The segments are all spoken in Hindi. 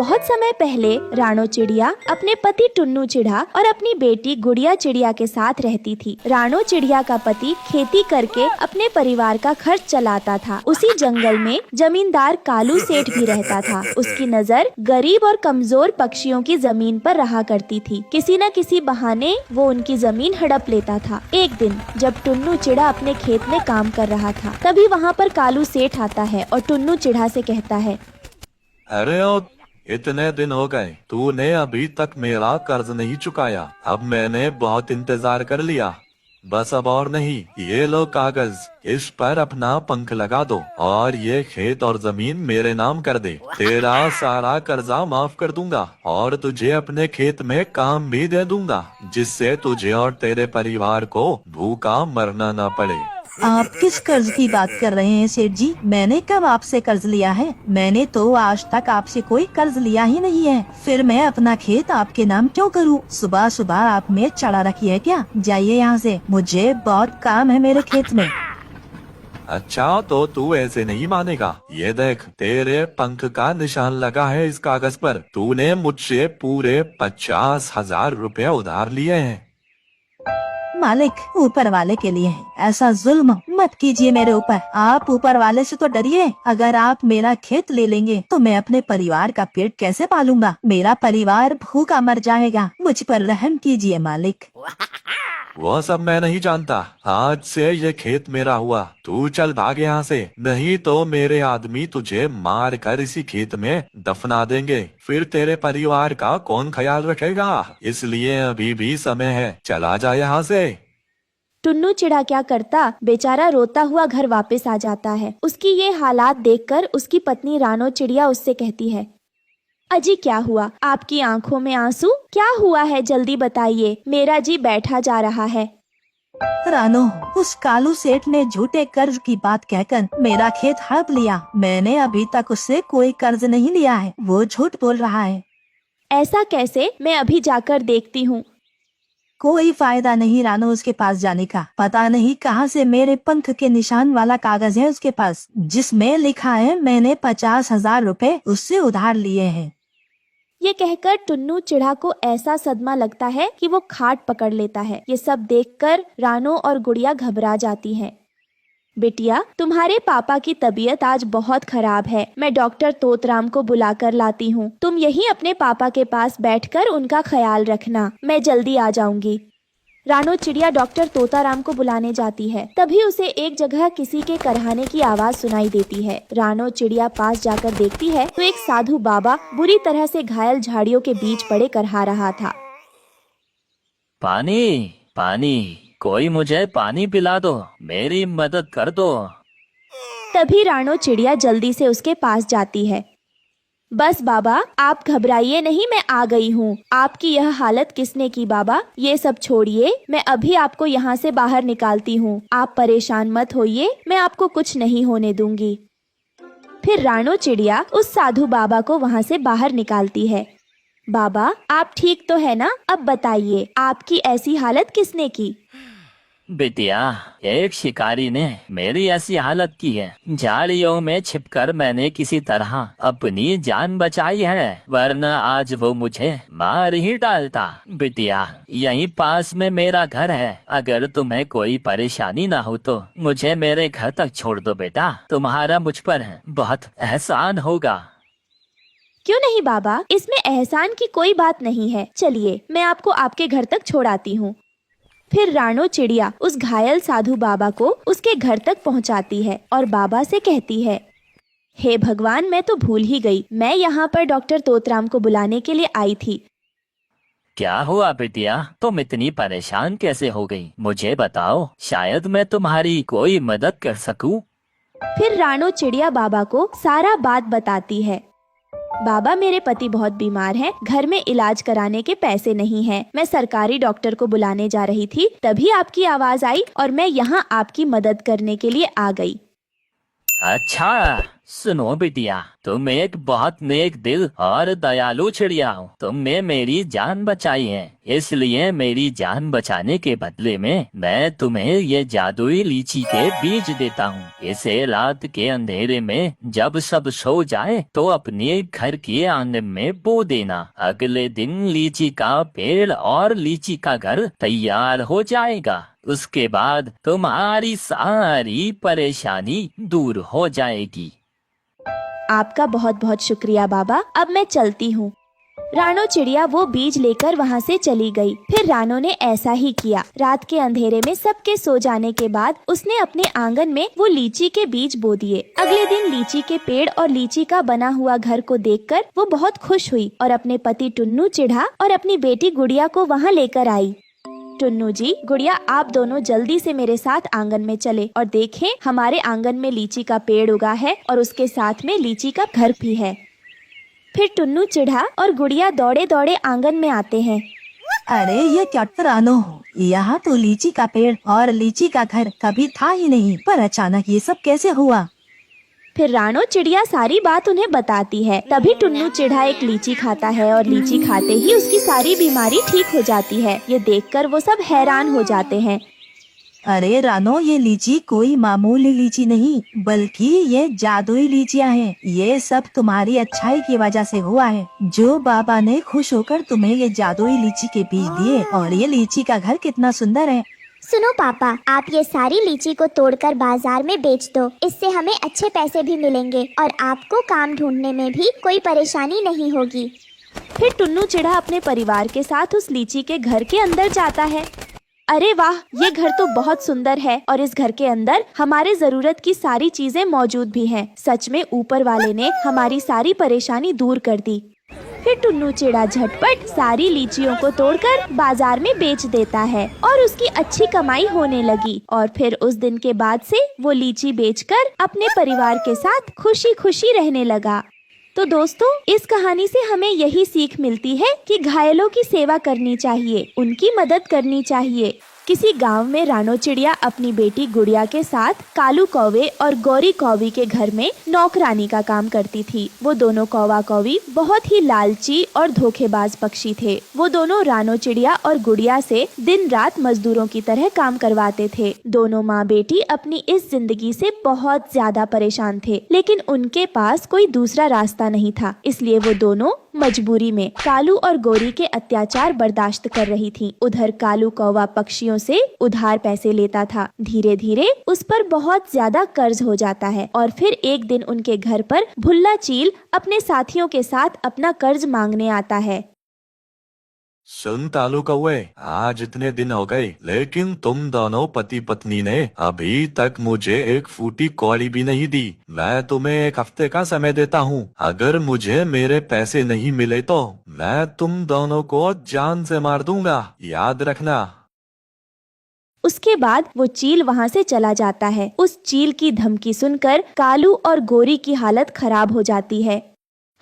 बहुत समय पहले रानो चिड़िया अपने पति टुन्नू चिढ़ा और अपनी बेटी गुड़िया चिड़िया के साथ रहती थी। रानो चिड़िया का पति खेती करके अपने परिवार का खर्च चलाता था। उसी जंगल में जमींदार कालू सेठ भी रहता था। उसकी नजर गरीब और कमजोर पक्षियों की जमीन पर रहा करती थी। किसी न किसी बहाने वो उनकी जमीन हड़प लेता था। एक दिन जब टुन्नू चिड़ा अपने खेत में काम कर रहा था, तभी वहाँ पर कालू सेठ आता है और टुन्नू चिड़ा से कहता है, अरे ओ, इतने दिन हो गए, तूने अभी तक मेरा कर्ज नहीं चुकाया। अब मैंने बहुत इंतजार कर लिया, बस अब और नहीं। ये लो कागज, इस पर अपना पंख लगा दो और ये खेत और जमीन मेरे नाम कर दे। तेरा सारा कर्जा माफ कर दूंगा और तुझे अपने खेत में काम भी दे दूंगा, जिससे तुझे और तेरे परिवार को भूखा मरना न पड़े। आप किस कर्ज की बात कर रहे हैं सेठ जी? मैंने कब आपसे कर्ज लिया है? मैंने तो आज तक आपसे कोई कर्ज लिया ही नहीं है। फिर मैं अपना खेत आपके नाम क्यों करूं? सुबह सुबह आप में चढ़ा रखी है क्या? जाइए यहाँ से, मुझे बहुत काम है मेरे खेत में। अच्छा, तो तू ऐसे नहीं मानेगा। ये देख, तेरे पंख का निशान लगा है इस कागज पर। तूने मुझसे पूरे 50,000 रुपए उधार लिए हैं। मालिक, ऊपर वाले के लिए है, ऐसा जुल्म मत कीजिए मेरे ऊपर। आप ऊपर वाले से तो डरिए। अगर आप मेरा खेत ले लेंगे तो मैं अपने परिवार का पेट कैसे पालूंगा? मेरा परिवार भूखा मर जाएगा। मुझ पर रहम कीजिए मालिक। वो सब मैं नहीं जानता। आज से ये खेत मेरा हुआ। तू चल भाग यहाँ से, नहीं तो मेरे आदमी तुझे मार कर इसी खेत में दफना देंगे। फिर तेरे परिवार का कौन ख्याल रखेगा? इसलिए अभी भी समय है, चला जा यहाँ से। टुन्नू चिड़ा क्या करता, बेचारा रोता हुआ घर वापस आ जाता है। उसकी ये हालात देखकर उसकी पत्नी रानो चिड़िया उससे कहती है, अजी क्या हुआ? आपकी आंखों में आंसू? क्या हुआ है, जल्दी बताइए, मेरा जी बैठा जा रहा है। रानो, उस कालू सेठ ने झूठे कर्ज की बात कहकर मेरा खेत हड़प लिया। मैंने अभी तक उससे कोई कर्ज नहीं लिया है। वो झूठ बोल रहा है। ऐसा कैसे? मैं अभी जाकर देखती हूँ। कोई फायदा नहीं रानो उसके पास जाने का। पता नहीं कहां से मेरे पंख के निशान वाला कागज है उसके पास, जिसमें लिखा है मैंने 50,000 रुपए उससे उधार लिए हैं। ये कहकर टुन्नू चिड़ा को ऐसा सदमा लगता है कि वो खाट पकड़ लेता है। ये सब देखकर रानो और गुड़िया घबरा जाती हैं। बिटिया, तुम्हारे पापा की तबीयत आज बहुत खराब है। मैं डॉक्टर तोतराम को बुलाकर लाती हूँ। तुम यहीं अपने पापा के पास बैठकर उनका ख्याल रखना। मैं जल्दी आ जाऊंगी। रानो चिड़िया डॉक्टर तोताराम को बुलाने जाती है। तभी उसे एक जगह किसी के करहाने की आवाज सुनाई देती है। रानो चिड़िया पास जाकर देखती है तो एक साधु बाबा बुरी तरह से घायल झाड़ियों के बीच पड़े करहा रहा था। पानी, पानी, कोई मुझे पानी पिला दो, मेरी मदद कर दो। तभी रानो चिड़िया जल्दी से उसके पास जाती है। बस बाबा, आप घबराइए नहीं, मैं आ गई हूँ। आपकी यह हालत किसने की बाबा? ये सब छोड़िए, मैं अभी आपको यहाँ से बाहर निकालती हूँ। आप परेशान मत होइए, मैं आपको कुछ नहीं होने दूंगी। फिर रानो चिड़िया उस साधु बाबा को वहाँ से बाहर निकालती है। बाबा, आप ठीक तो है ना? अब बताइए, आपकी ऐसी हालत किसने की? बिटिया, एक शिकारी ने मेरी ऐसी हालत की है। झाड़ियों में छिपकर मैंने किसी तरह अपनी जान बचाई है, वरना आज वो मुझे मार ही डालता। बिटिया, यहीं पास में मेरा घर है। अगर तुम्हें कोई परेशानी ना हो तो मुझे मेरे घर तक छोड़ दो बेटा। तुम्हारा मुझ पर बहुत एहसान होगा। क्यों नहीं बाबा, इसमें एहसान की कोई बात नहीं है। चलिए, मैं आपको आपके घर तक छोड़ाती हूँ। फिर रानो चिड़िया उस घायल साधु बाबा को उसके घर तक पहुंचाती है और बाबा से कहती है, हे भगवान, मैं तो भूल ही गई। मैं यहाँ पर डॉक्टर तोतराम को बुलाने के लिए आई थी। क्या हुआ बिटिया? तुम इतनी परेशान कैसे हो गई? मुझे बताओ, शायद मैं तुम्हारी कोई मदद कर सकूं। फिर रानो चिड़िया बाबा को सारा बात बताती है। बाबा, मेरे पति बहुत बीमार हैं, घर में इलाज कराने के पैसे नहीं हैं। मैं सरकारी डॉक्टर को बुलाने जा रही थी, तभी आपकी आवाज आई और मैं यहाँ आपकी मदद करने के लिए आ गई। अच्छा सुनो बिटिया, तुम एक बहुत नेक दिल और दयालु चिड़िया हो। तुमने मेरी जान बचाई है, इसलिए मेरी जान बचाने के बदले में मैं तुम्हें ये जादुई लीची के बीज देता हूँ। इसे रात के अंधेरे में जब सब सो जाए तो अपने घर के आंगन में बो देना। अगले दिन लीची का पेड़ और लीची का घर तैयार हो जाएगा। उसके बाद तुम्हारी सारी परेशानी दूर हो जाएगी। आपका बहुत बहुत शुक्रिया बाबा, अब मैं चलती हूँ। रानो चिड़िया वो बीज लेकर वहाँ से चली गई। फिर रानो ने ऐसा ही किया। रात के अंधेरे में सबके सो जाने के बाद उसने अपने आंगन में वो लीची के बीज बो दिए। अगले दिन लीची के पेड़ और लीची का बना हुआ घर को देखकर वो बहुत खुश हुई और अपने पति टुन्नू चिढ़ा और अपनी बेटी गुड़िया को वहाँ लेकर आई। टुन्नू जी, गुड़िया, आप दोनों जल्दी से मेरे साथ आंगन में चले और देखें, हमारे आंगन में लीची का पेड़ उगा है और उसके साथ में लीची का घर भी है। फिर टुन्नू चिढ़ा और गुड़िया दौड़े दौड़े आंगन में आते हैं। अरे ये क्या रानो हो, यहाँ तो लीची का पेड़ और लीची का घर कभी था ही नहीं, पर अचानक ये सब कैसे हुआ? फिर रानो चिड़िया सारी बात उन्हें बताती है। तभी टुन्नू चिढ़ा एक लीची खाता है और लीची खाते ही उसकी सारी बीमारी ठीक हो जाती है। ये देखकर वो सब हैरान हो जाते हैं। अरे रानो, ये लीची कोई मामूली लीची नहीं, बल्कि ये जादुई लीचियाँ हैं। ये सब तुम्हारी अच्छाई की वजह से हुआ है। जो बाबा ने खुश होकर तुम्हें ये जादुई लीची के बीज दिए, और ये लीची का घर कितना सुंदर है। सुनो पापा, आप ये सारी लीची को तोड़कर बाजार में बेच दो। इससे हमें अच्छे पैसे भी मिलेंगे और आपको काम ढूंढने में भी कोई परेशानी नहीं होगी। फिर टुन्नू चिढ़ा अपने परिवार के साथ उस लीची के घर के अंदर जाता है। अरे वाह, ये घर तो बहुत सुंदर है और इस घर के अंदर हमारे जरूरत की सारी चीजें मौजूद भी हैं। सच में ऊपर वाले ने हमारी सारी परेशानी दूर कर दी। फिर टुन्नू चिड़ा झटपट सारी लीचियों को तोड़कर बाजार में बेच देता है और उसकी अच्छी कमाई होने लगी। और फिर उस दिन के बाद से वो लीची बेचकर अपने परिवार के साथ खुशी खुशी रहने लगा। तो दोस्तों, इस कहानी से हमें यही सीख मिलती है कि घायलों की सेवा करनी चाहिए, उनकी मदद करनी चाहिए। किसी गांव में रानो चिड़िया अपनी बेटी गुड़िया के साथ कालू कौवे और गौरी कौवी के घर में नौकरानी का काम करती थी। वो दोनों कौवा कौवी बहुत ही लालची और धोखेबाज पक्षी थे। वो दोनों रानो चिड़िया और गुड़िया से दिन रात मजदूरों की तरह काम करवाते थे। दोनों माँ बेटी अपनी इस जिंदगी से बहुत ज्यादा परेशान थे, लेकिन उनके पास कोई दूसरा रास्ता नहीं था। इसलिए वो दोनों मजबूरी में कालू और गौरी के अत्याचार बर्दाश्त कर रही थी। उधर कालू कौवा पक्षियों से उधार पैसे लेता था। धीरे धीरे उस पर बहुत ज्यादा कर्ज हो जाता है और फिर एक दिन उनके घर पर भुल्ला चील अपने साथियों के साथ अपना कर्ज मांगने आता है। सुन तालू कौवे, आज इतने दिन हो गए, लेकिन तुम दोनों पति पत्नी ने अभी तक मुझे एक फूटी कौड़ी भी नहीं दी। मैं तुम्हें एक हफ्ते का समय देता हूँ। अगर मुझे मेरे पैसे नहीं मिले तो मैं तुम दोनों को जान से मार दूंगा, याद रखना। उसके बाद वो चील वहाँ से चला जाता है। उस चील की धमकी सुनकर कालू और गोरी की हालत खराब हो जाती है।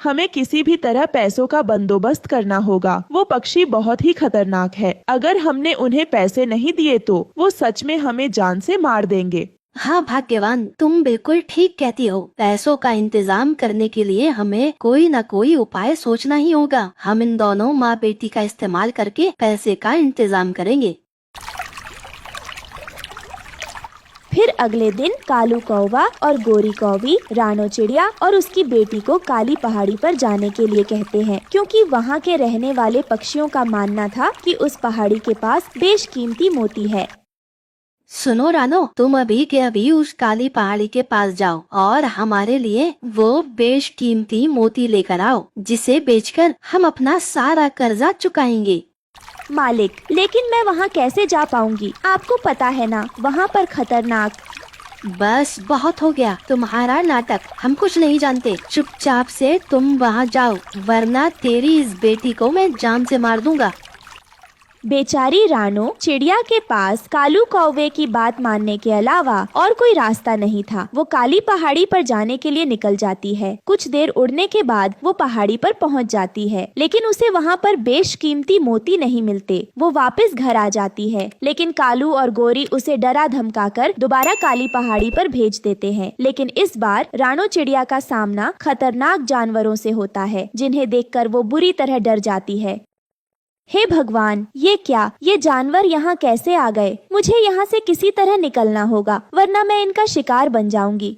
हमें किसी भी तरह पैसों का बंदोबस्त करना होगा। वो पक्षी बहुत ही खतरनाक है। अगर हमने उन्हें पैसे नहीं दिए तो वो सच में हमें जान से मार देंगे। हाँ भाग्यवान, तुम बिल्कुल ठीक कहती हो। पैसों का इंतजाम करने के लिए हमें कोई न कोई उपाय सोचना ही होगा। हम इन दोनों माँ बेटी का इस्तेमाल करके पैसे का इंतजाम करेंगे। फिर अगले दिन कालू कौवा और गोरी कौवी रानो चिड़िया और उसकी बेटी को काली पहाड़ी पर जाने के लिए कहते हैं, क्योंकि वहाँ के रहने वाले पक्षियों का मानना था कि उस पहाड़ी के पास बेशकीमती मोती है। सुनो रानो, तुम अभी के अभी उस काली पहाड़ी के पास जाओ और हमारे लिए वो बेशकीमती मोती लेकर आओ, जिसे बेचकर हम अपना सारा कर्जा चुकाएंगे। मालिक, लेकिन मैं वहाँ कैसे जा पाऊंगी? आपको पता है ना, वहाँ पर खतरनाक। बस बहुत हो गया तुम्हारा नाटक, हम कुछ नहीं जानते। चुपचाप से तुम वहाँ जाओ, वरना तेरी इस बेटी को मैं जान से मार दूंगा। बेचारी रानो चिड़िया के पास कालू कौवे की बात मानने के अलावा और कोई रास्ता नहीं था। वो काली पहाड़ी पर जाने के लिए निकल जाती है। कुछ देर उड़ने के बाद वो पहाड़ी पर पहुंच जाती है, लेकिन उसे वहां पर बेशकीमती मोती नहीं मिलते। वो वापस घर आ जाती है, लेकिन कालू और गोरी उसे डरा धमकाकर दोबारा काली पहाड़ी पर भेज देते हैं। लेकिन इस बार रानो चिड़िया का सामना खतरनाक जानवरों से होता है, जिन्हें देखकर वो बुरी तरह डर जाती है। हे भगवान, ये क्या? ये जानवर यहाँ कैसे आ गए? मुझे यहाँ से किसी तरह निकलना होगा, वरना मैं इनका शिकार बन जाऊंगी।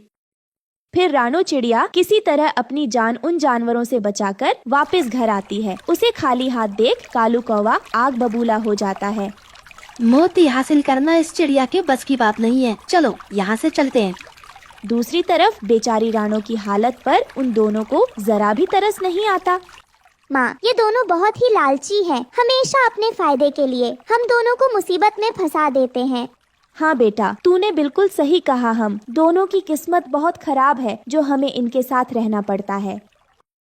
फिर रानो चिड़िया किसी तरह अपनी जान उन जानवरों से बचाकर वापस घर आती है। उसे खाली हाथ देख कालू कौवा आग बबूला हो जाता है। मोती हासिल करना इस चिड़िया के बस की बात नहीं है, चलो यहाँ से चलते हैं। दूसरी तरफ बेचारी रानो की हालत पर उन दोनों को जरा भी तरस नहीं आता। माँ, ये दोनों बहुत ही लालची हैं। हमेशा अपने फायदे के लिए हम दोनों को मुसीबत में फंसा देते हैं। हाँ बेटा, तूने बिल्कुल सही कहा। हम दोनों की किस्मत बहुत खराब है जो हमें इनके साथ रहना पड़ता है।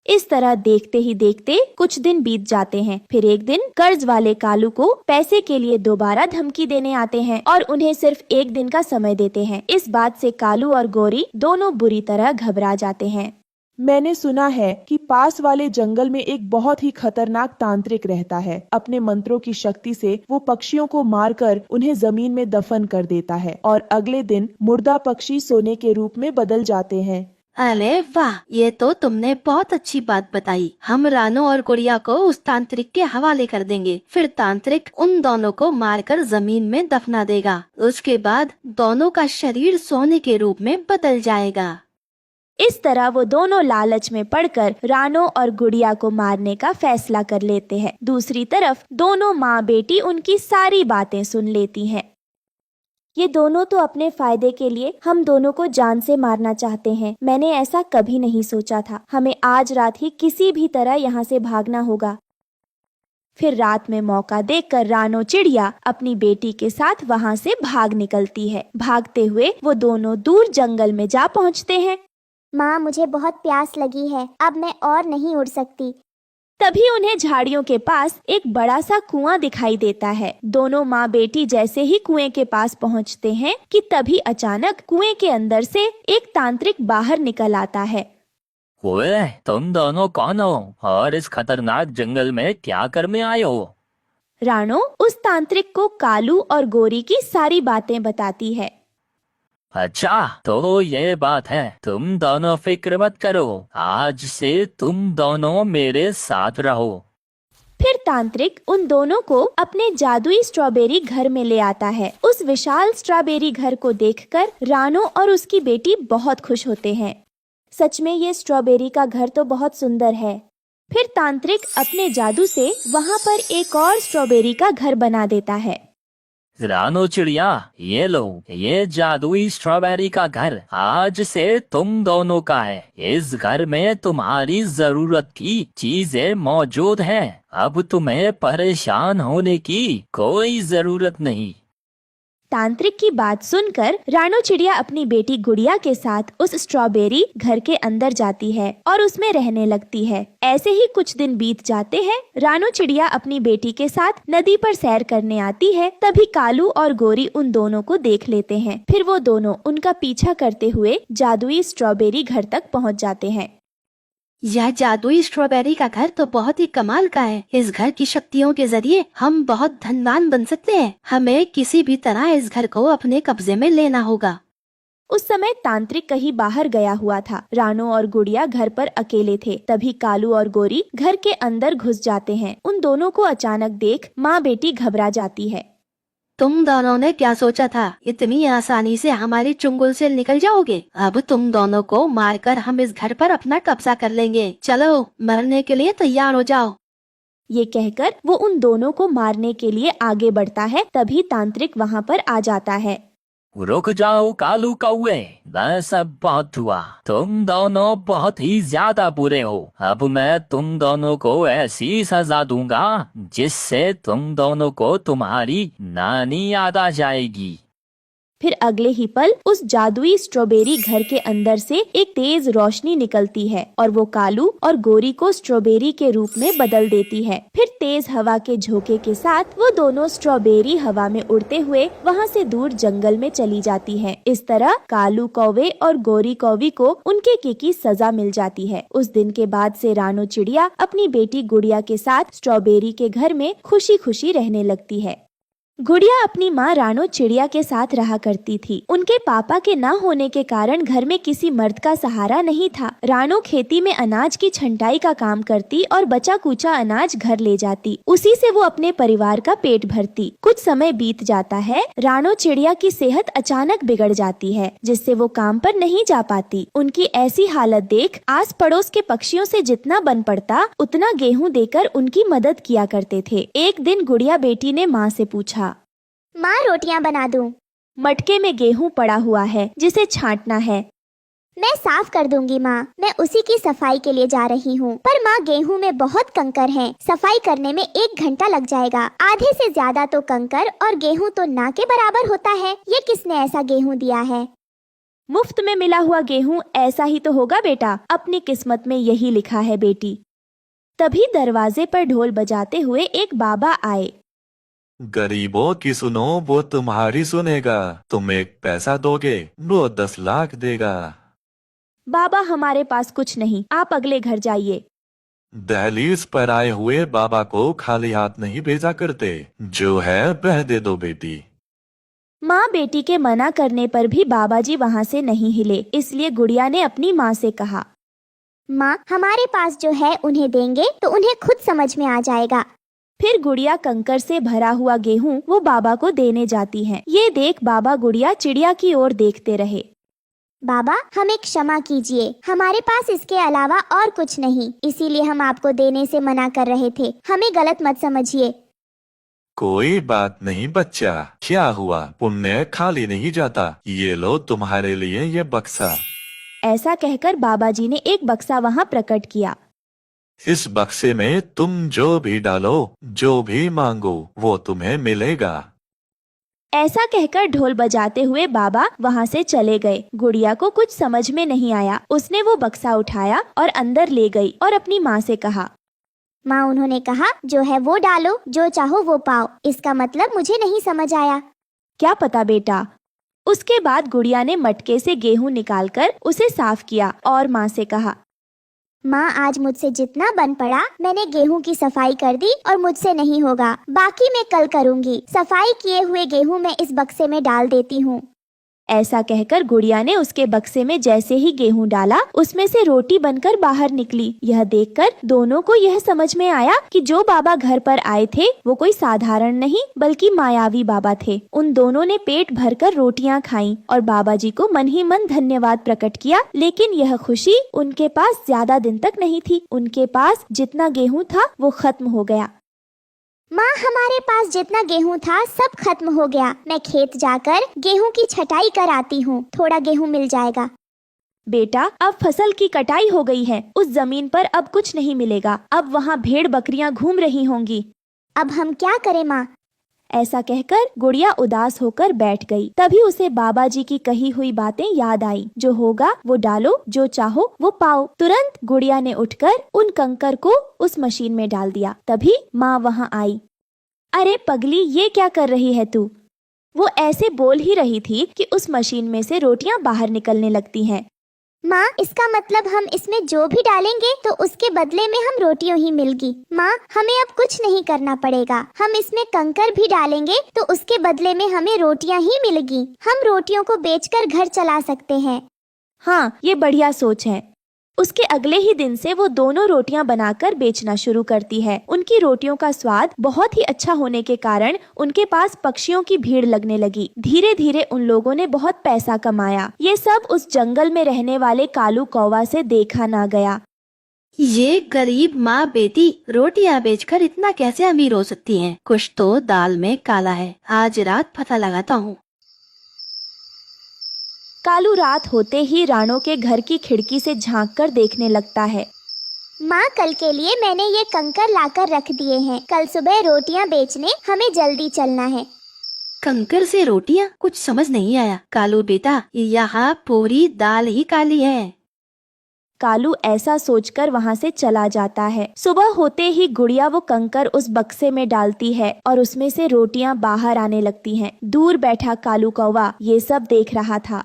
इस तरह देखते ही देखते कुछ दिन बीत जाते हैं। फिर एक दिन कर्ज वाले कालू को पैसे के लिए दोबारा धमकी देने आते हैं और उन्हें सिर्फ एक दिन का समय देते हैं। इस बात से कालू और गोरी दोनों बुरी तरह घबरा जाते हैं। मैंने सुना है कि पास वाले जंगल में एक बहुत ही खतरनाक तांत्रिक रहता है। अपने मंत्रों की शक्ति से वो पक्षियों को मारकर उन्हें जमीन में दफन कर देता है और अगले दिन मुर्दा पक्षी सोने के रूप में बदल जाते हैं। अरे वाह, ये तो तुमने बहुत अच्छी बात बताई। हम रानो और गुड़िया को उस तांत्रिक के हवाले कर देंगे। फिर तांत्रिक उन दोनों को मारकर जमीन में दफना देगा। उसके बाद दोनों का शरीर सोने के रूप में बदल जाएगा। इस तरह वो दोनों लालच में पड़कर रानो और गुड़िया को मारने का फैसला कर लेते हैं। दूसरी तरफ दोनों माँ बेटी उनकी सारी बातें सुन लेती हैं। ये दोनों तो अपने फायदे के लिए हम दोनों को जान से मारना चाहते हैं। मैंने ऐसा कभी नहीं सोचा था। हमें आज रात ही किसी भी तरह यहाँ से भागना होगा। फिर रात में मौका देखकर रानो चिड़िया अपनी बेटी के साथ वहाँ से भाग निकलती है। भागते हुए वो दोनों दूर जंगल में जा पहुँचते हैं। माँ, मुझे बहुत प्यास लगी है, अब मैं और नहीं उड़ सकती। तभी उन्हें झाड़ियों के पास एक बड़ा सा कुआं दिखाई देता है। दोनों माँ बेटी जैसे ही कुएं के पास पहुंचते हैं कि तभी अचानक कुएं के अंदर से एक तांत्रिक बाहर निकल आता है। ओए, तुम दोनों कौन हो और इस खतरनाक जंगल में क्या करने आए हो? रानो उस तांत्रिक को कालू और गोरी की सारी बातें बताती है। अच्छा, तो ये बात है। तुम दोनों फिक्र मत करो, आज से तुम दोनों मेरे साथ रहो। फिर तांत्रिक उन दोनों को अपने जादुई स्ट्रॉबेरी घर में ले आता है। उस विशाल स्ट्रॉबेरी घर को देखकर रानो और उसकी बेटी बहुत खुश होते हैं। सच में ये स्ट्रॉबेरी का घर तो बहुत सुंदर है। फिर तांत्रिक अपने जादू से वहाँ पर एक और स्ट्रॉबेरी का घर बना देता है। रानो चिड़िया, ये लो, ये जादुई स्ट्रॉबेरी का घर आज से तुम दोनों का है। इस घर में तुम्हारी जरूरत की चीजें मौजूद हैं। अब तुम्हें परेशान होने की कोई जरूरत नहीं। तांत्रिक की बात सुनकर रानो चिड़िया अपनी बेटी गुड़िया के साथ उस स्ट्रॉबेरी घर के अंदर जाती है और उसमें रहने लगती है। ऐसे ही कुछ दिन बीत जाते हैं। रानो चिड़िया अपनी बेटी के साथ नदी पर सैर करने आती है। तभी कालू और गोरी उन दोनों को देख लेते हैं। फिर वो दोनों उनका पीछा करते हुए जादुई स्ट्रॉबेरी घर तक पहुंच जाते हैं। यह जादुई स्ट्रॉबेरी का घर तो बहुत ही कमाल का है। इस घर की शक्तियों के जरिए हम बहुत धनवान बन सकते हैं। हमें किसी भी तरह इस घर को अपने कब्जे में लेना होगा। उस समय तांत्रिक कहीं बाहर गया हुआ था। रानो और गुड़िया घर पर अकेले थे। तभी कालू और गोरी घर के अंदर घुस जाते हैं। उन दोनों को अचानक देख माँ बेटी घबरा जाती है। तुम दोनों ने क्या सोचा था? इतनी आसानी से हमारी चुंगल से निकल जाओगे? अब तुम दोनों को मारकर हम इस घर पर अपना कब्जा कर लेंगे। चलो, मरने के लिए तैयार हो जाओ। ये कहकर वो उन दोनों को मारने के लिए आगे बढ़ता है। तभी तांत्रिक वहाँ पर आ जाता है। रुक जाओ कालू कौवे, बस अब बहुत हुआ। तुम दोनों बहुत ही ज्यादा बुरे हो। अब मैं तुम दोनों को ऐसी सजा दूंगा जिससे तुम दोनों को तुम्हारी नानी याद आ जाएगी। फिर अगले ही पल उस जादुई स्ट्रॉबेरी घर के अंदर से एक तेज रोशनी निकलती है और वो कालू और गोरी को स्ट्रॉबेरी के रूप में बदल देती है। फिर तेज हवा के झोंके के साथ वो दोनों स्ट्रॉबेरी हवा में उड़ते हुए वहाँ से दूर जंगल में चली जाती है। इस तरह कालू कौवे और गोरी कौवी को उनके की सजा मिल जाती है। उस दिन के बाद से रानो चिड़िया अपनी बेटी गुड़िया के साथ स्ट्रॉबेरी के घर में खुशी खुशी रहने लगती है। गुड़िया अपनी माँ रानो चिड़िया के साथ रहा करती थी। उनके पापा के न होने के कारण घर में किसी मर्द का सहारा नहीं था। रानो खेती में अनाज की छंटाई का काम करती और बचा कुचा अनाज घर ले जाती। उसी से वो अपने परिवार का पेट भरती। कुछ समय बीत जाता है। रानो चिड़िया की सेहत अचानक बिगड़ जाती है, जिससे वो काम पर नहीं जा पाती। उनकी ऐसी हालत देख आस पड़ोस के पक्षियों से जितना बन पड़ता उतना गेहूँ देकर उनकी मदद किया करते थे। एक दिन गुड़िया बेटी ने माँ से पूछा, माँ रोटियाँ बना दूँ? मटके में गेहूं पड़ा हुआ है जिसे छांटना है। मैं साफ कर दूंगी माँ, मैं उसी की सफाई के लिए जा रही हूँ। पर माँ गेहूं में बहुत कंकर हैं, सफाई करने में 1 घंटा लग जाएगा। आधे से ज्यादा तो कंकर और गेहूं तो ना के बराबर होता है। ये किसने ऐसा गेहूं दिया है? मुफ्त में मिला हुआ गेहूं ऐसा ही तो होगा बेटा, अपनी किस्मत में यही लिखा है बेटी। तभी दरवाजे पर ढोल बजाते हुए एक बाबा आए। गरीबों की सुनो, वो तुम्हारी सुनेगा। तुम 1 पैसा दोगे, वो 10 लाख देगा। बाबा हमारे पास कुछ नहीं, आप अगले घर जाइए। दहलीज पर आए हुए बाबा को खाली हाथ नहीं भेजा करते। जो है वह दे दो बेटी। माँ बेटी के मना करने पर भी बाबा जी वहाँ से नहीं हिले। इसलिए गुड़िया ने अपनी माँ से कहा, माँ हमारे पास जो है उन्हें देंगे तो उन्हें खुद समझ में आ जाएगा। फिर गुड़िया कंकर से भरा हुआ गेहूं वो बाबा को देने जाती है। ये देख बाबा गुड़िया चिड़िया की ओर देखते रहे। बाबा हमें क्षमा कीजिए, हमारे पास इसके अलावा और कुछ नहीं, इसीलिए हम आपको देने से मना कर रहे थे। हमें गलत मत समझिए। कोई बात नहीं बच्चा, क्या हुआ, पुण्य खाली नहीं जाता। ये लो तुम्हारे लिए ये बक्सा। ऐसा कहकर बाबा जी ने एक बक्सा वहाँ प्रकट किया। इस बक्से में तुम जो भी डालो, जो भी मांगो, वो तुम्हें मिलेगा। ऐसा कहकर ढोल बजाते हुए बाबा वहाँ से चले गए। गुड़िया को कुछ समझ में नहीं आया। उसने वो बक्सा उठाया और अंदर ले गई और अपनी माँ से कहा, माँ उन्होंने कहा जो है वो डालो, जो चाहो वो पाओ। इसका मतलब मुझे नहीं समझ आया। क्या पता बेटा। उसके बाद गुड़िया ने मटके से गेहूं निकालकर उसे साफ किया और माँ से कहा, माँ आज मुझसे जितना बन पड़ा मैंने गेहूं की सफाई कर दी और मुझसे नहीं होगा, बाकी मैं कल करूँगी। सफाई किए हुए गेहूं मैं इस बक्से में डाल देती हूँ। ऐसा कहकर गुड़िया ने उसके बक्से में जैसे ही गेहूं डाला, उसमें से रोटी बनकर बाहर निकली। यह देखकर दोनों को यह समझ में आया कि जो बाबा घर पर आए थे वो कोई साधारण नहीं बल्कि मायावी बाबा थे। उन दोनों ने पेट भरकर रोटियां खाईं और बाबा जी को मन ही मन धन्यवाद प्रकट किया। लेकिन यह खुशी उनके पास ज्यादा दिन तक नहीं थी। उनके पास जितना गेहूं था वो खत्म हो गया। माँ हमारे पास जितना गेहूं था सब खत्म हो गया। मैं खेत जाकर गेहूं की छटाई कर आती हूँ, थोड़ा गेहूं मिल जाएगा। बेटा अब फसल की कटाई हो गई है, उस जमीन पर अब कुछ नहीं मिलेगा। अब वहाँ भेड़ बकरियां घूम रही होंगी। अब हम क्या करें माँ? ऐसा कहकर गुड़िया उदास होकर बैठ गई। तभी उसे बाबा जी की कही हुई बातें याद आई, जो होगा वो डालो, जो चाहो वो पाओ। तुरंत गुड़िया ने उठकर उन कंकर को उस मशीन में डाल दिया। तभी माँ वहाँ आई। अरे पगली, ये क्या कर रही है तू? वो ऐसे बोल ही रही थी कि उस मशीन में से रोटियां बाहर निकलने लगती हैं। माँ इसका मतलब हम इसमें जो भी डालेंगे तो उसके बदले में हम रोटियां ही मिलेगी। माँ हमें अब कुछ नहीं करना पड़ेगा। हम इसमें कंकर भी डालेंगे तो उसके बदले में हमें रोटियां ही मिलेगी। हम रोटियों को बेचकर घर चला सकते हैं। हाँ, ये बढ़िया सोच है। उसके अगले ही दिन से वो दोनों रोटियां बनाकर बेचना शुरू करती है। उनकी रोटियों का स्वाद बहुत ही अच्छा होने के कारण उनके पास पक्षियों की भीड़ लगने लगी। धीरे धीरे उन लोगों ने बहुत पैसा कमाया। ये सब उस जंगल में रहने वाले कालू कौवा से देखा ना गया। ये गरीब माँ बेटी रोटियां बेचकर इतना कैसे अमीर हो सकती हैं? कुछ तो दाल में काला है। आज रात पता लगाता हूँ। कालू रात होते ही राणो के घर की खिड़की से झांककर देखने लगता है। माँ कल के लिए मैंने ये कंकर लाकर रख दिए हैं। कल सुबह रोटियाँ बेचने हमें जल्दी चलना है। कंकर से रोटियां? कुछ समझ नहीं आया। कालू बेटा, यहाँ पूरी दाल ही काली है। कालू ऐसा सोचकर वहाँ से चला जाता है। सुबह होते ही गुड़िया वो कंकर उस बक्से में डालती है और उसमें से रोटियां बाहर आने लगती हैं। दूर बैठा कालू कौवा ये सब देख रहा था।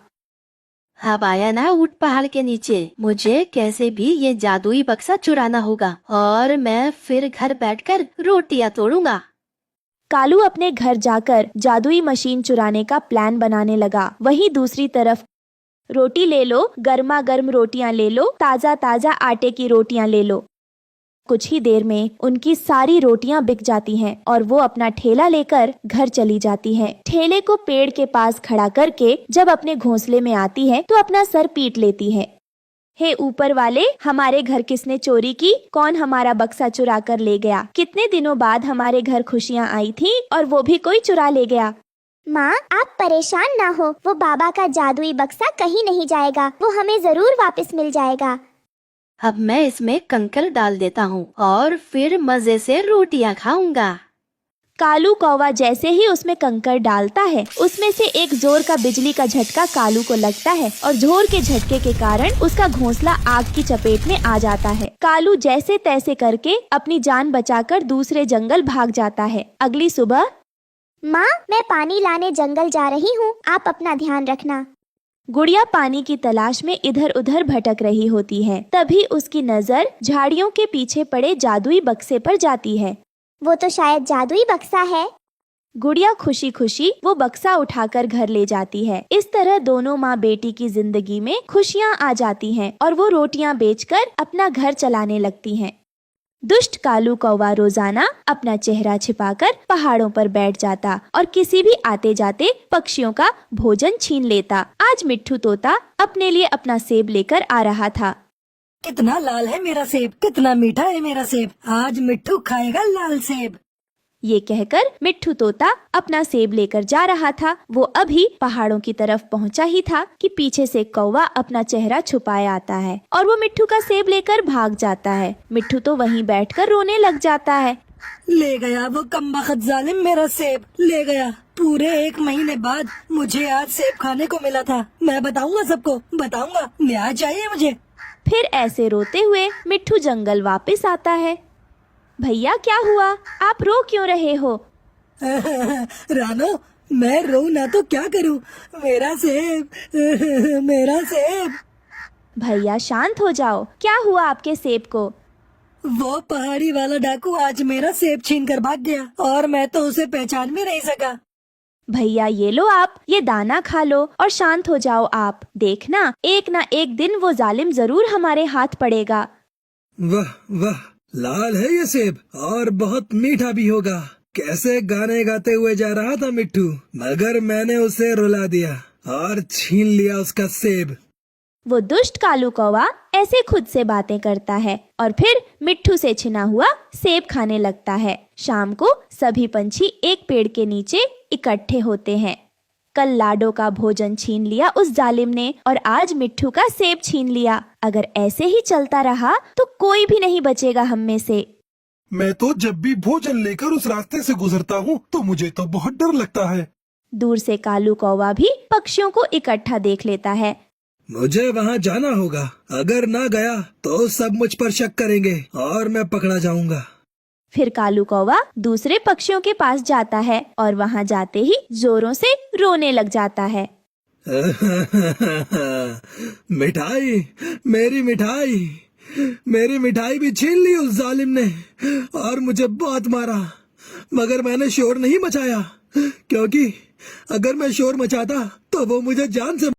अब आया ना ऊंट पहाड़ के नीचे। मुझे कैसे भी ये जादुई बक्सा चुराना होगा और मैं फिर घर बैठकर रोटियां तोड़ूंगा। कालू अपने घर जाकर जादुई मशीन चुराने का प्लान बनाने लगा। वहीं दूसरी तरफ रोटी ले लो, गर्मा गर्म रोटियां ले लो, ताजा ताजा आटे की रोटियां ले लो। कुछ ही देर में उनकी सारी रोटियां बिक जाती हैं और वो अपना ठेला लेकर घर चली जाती है। ठेले को पेड़ के पास खड़ा करके जब अपने घोंसले में आती है तो अपना सर पीट लेती है। हे ऊपर वाले, हमारे घर किसने चोरी की? कौन हमारा बक्सा चुरा कर ले गया? कितने दिनों बाद हमारे घर खुशियाँ आई थी और वो भी कोई चुरा ले गया। माँ, आप परेशान ना हो, वो बाबा का जादुई बक्सा कहीं नहीं जाएगा, वो हमें जरूर वापस मिल जाएगा। अब मैं इसमें कंकर डाल देता हूँ और फिर मजे से रोटियां खाऊंगा। कालू कौवा जैसे ही उसमें कंकर डालता है, उसमें से एक जोर का बिजली का झटका कालू को लगता है और जोर के झटके के कारण उसका घोंसला आग की चपेट में आ जाता है। कालू जैसे तैसे करके अपनी जान बचाकर दूसरे जंगल भाग जाता है। अगली सुबह, माँ, मैं पानी लाने जंगल जा रही हूँ, आप अपना ध्यान रखना। गुड़िया पानी की तलाश में इधर उधर भटक रही होती है। तभी उसकी नजर झाड़ियों के पीछे पड़े जादुई बक्से पर जाती है। वो तो शायद जादुई बक्सा है। गुड़िया खुशी खुशी वो बक्सा उठाकर घर ले जाती है। इस तरह दोनों माँ बेटी की जिंदगी में खुशियाँ आ जाती हैं और वो रोटियाँ बेचकर अपना घर चलाने लगती हैं। दुष्ट कालू कौवा रोजाना अपना चेहरा छिपाकर पहाड़ों पर बैठ जाता और किसी भी आते जाते पक्षियों का भोजन छीन लेता। आज मिट्ठू तोता अपने लिए अपना सेब लेकर आ रहा था। कितना लाल है मेरा सेब, कितना मीठा है मेरा सेब, आज मिट्ठू खाएगा लाल सेब। ये कहकर मिट्ठू तोता अपना सेब लेकर जा रहा था। वो अभी पहाड़ों की तरफ पहुंचा ही था कि पीछे से कौवा अपना चेहरा छुपाए आता है और वो मिट्ठू का सेब लेकर भाग जाता है। मिट्ठू तो वहीं बैठकर रोने लग जाता है। ले गया वो कमबख्त जालिम मेरा सेब, ले गया। पूरे 1 महीने बाद मुझे आज सेब खाने को मिला था। मैं बताऊंगा सबको, बताऊंगा, न्याय चाहिए मुझे। फिर ऐसे रोते हुए मिट्ठू जंगल वापस आता है। भैया, क्या हुआ? आप रो क्यों रहे हो? रानो, मैं रो ना तो क्या करूं, मेरा सेब, मेरा सेब। भैया शांत हो जाओ, क्या हुआ आपके सेब को? वो पहाड़ी वाला डाकू आज मेरा सेब छीन कर भाग गया और मैं तो उसे पहचान भी नहीं सका। भैया ये लो, आप ये दाना खा लो और शांत हो जाओ आप। देखना, एक ना एक दिन वो जालिम जरूर हमारे हाथ पड़ेगा। वाह वाह, लाल है ये सेब और बहुत मीठा भी होगा। कैसे गाने गाते हुए जा रहा था मिट्ठू, मगर मैंने उसे रुला दिया और छीन लिया उसका सेब। वो दुष्ट कालू कौवा ऐसे खुद से बातें करता है और फिर मिट्ठू से छिना हुआ सेब खाने लगता है। शाम को सभी पंछी एक पेड़ के नीचे इकट्ठे होते हैं। कल लाडो का भोजन छीन लिया उस जालिम ने और आज मिट्ठू का सेब छीन लिया। अगर ऐसे ही चलता रहा तो कोई भी नहीं बचेगा हम में से। मैं तो जब भी भोजन लेकर उस रास्ते से गुजरता हूँ तो मुझे तो बहुत डर लगता है। दूर से कालू कौवा भी पक्षियों को इकट्ठा देख लेता है। मुझे वहाँ जाना होगा, अगर ना गया तो सब मुझ पर शक करेंगे और मैं पकड़ा जाऊंगा। फिर कालू कौवा दूसरे पक्षियों के पास जाता है और वहाँ जाते ही जोरों से रोने लग जाता है। मिठाई, मेरी मिठाई, मेरी मिठाई भी छीन ली उस जालिम ने और मुझे बहुत मारा, मगर मैंने शोर नहीं मचाया, क्योंकि अगर मैं शोर मचाता तो वो मुझे जान से